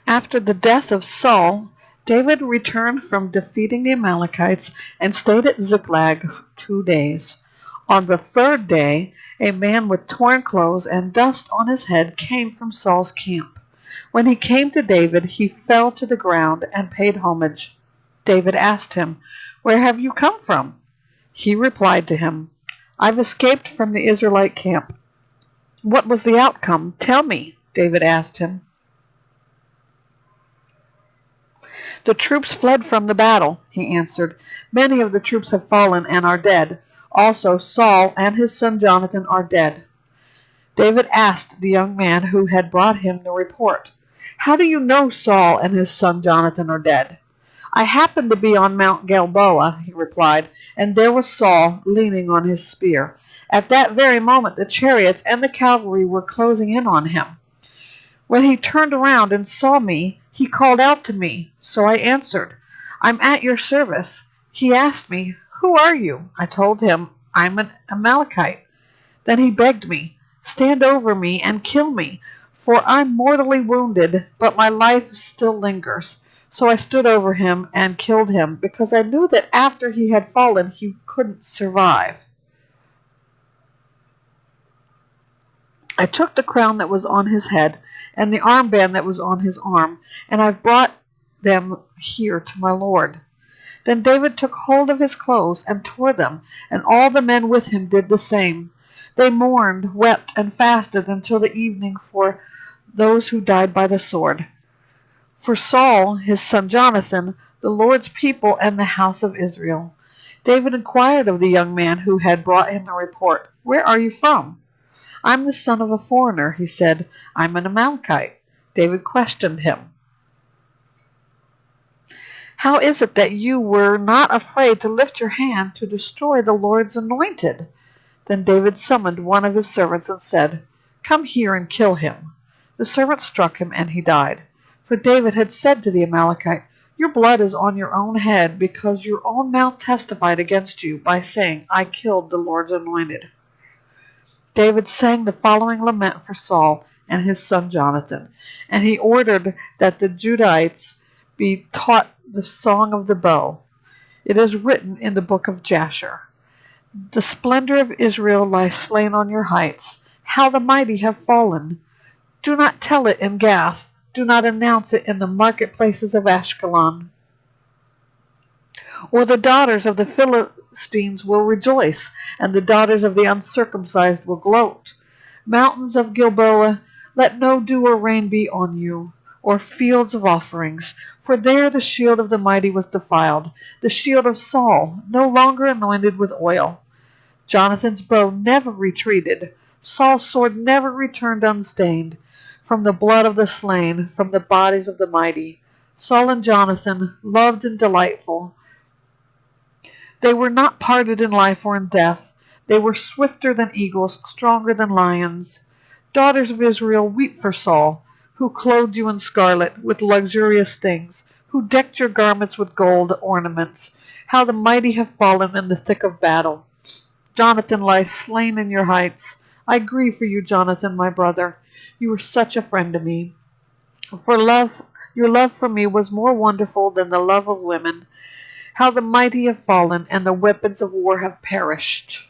After the death of Saul, David returned from defeating the Amalekites and stayed at Ziklag 2 days. On the third day, a man with torn clothes and dust on his head came from Saul's camp. When he came to David, he fell to the ground and paid homage. David asked him, "Where have you come from?" He replied to him, "I've escaped from the Israelite camp." "What was the outcome? Tell me," David asked him. "The troops fled from the battle," he answered. "Many of the troops have fallen and are dead. Also Saul and his son Jonathan are dead." David asked the young man who had brought him the report, "How do you know Saul and his son Jonathan are dead?" "I happened to be on Mount Gilboa," he replied, "and there was Saul leaning on his spear. At that very moment the chariots and the cavalry were closing in on him. When he turned around and saw me, he called out to me. So I answered, 'I'm at your service.' He asked me, 'Who are you?' I told him, 'I'm an Amalekite.' Then he begged me, 'Stand over me and kill me, for I'm mortally wounded, but my life still lingers.' So I stood over him and killed him, because I knew that after he had fallen he couldn't survive. I took the crown that was on his head and the armband that was on his arm, and I've brought them here to my lord." Then David took hold of his clothes and tore them, and all the men with him did the same. They mourned, wept, and fasted until the evening for those who died by the sword. For Saul, his son Jonathan, the Lord's people, and the house of Israel. David inquired of the young man who had brought him the report, "Where are you from?" "I'm the son of a foreigner," he said. "I'm an Amalekite." David questioned him. "How is it that you were not afraid to lift your hand to destroy the Lord's anointed?" Then David summoned one of his servants and said, "Come here and kill him." The servant struck him, and he died. For David had said to the Amalekite, "Your blood is on your own head, because your own mouth testified against you by saying, 'I killed the Lord's anointed.'" David sang the following lament for Saul and his son Jonathan, and he ordered that the Judahites be taught the song of the bow. It is written in the book of Jasher. "The splendor of Israel lies slain on your heights. How the mighty have fallen! Do not tell it in Gath. Do not announce it in the marketplaces of Ashkelon. Or the daughters of the Philistines will rejoice, and the daughters of the uncircumcised will gloat. Mountains of Gilboa, let no dew or rain be on you, or fields of offerings, for there the shield of the mighty was defiled, the shield of Saul, no longer anointed with oil. Jonathan's bow never retreated, Saul's sword never returned unstained, from the blood of the slain, from the bodies of the mighty. Saul and Jonathan, loved and delightful. They were not parted in life or in death. They were swifter than eagles, stronger than lions. Daughters of Israel, weep for Saul, who clothed you in scarlet, with luxurious things, who decked your garments with gold ornaments. How the mighty have fallen in the thick of battle. Jonathan lies slain in your heights. I grieve for you, Jonathan, my brother. You were such a friend to me. Your love for me was more wonderful than the love of women. How the mighty have fallen, and the weapons of war have perished.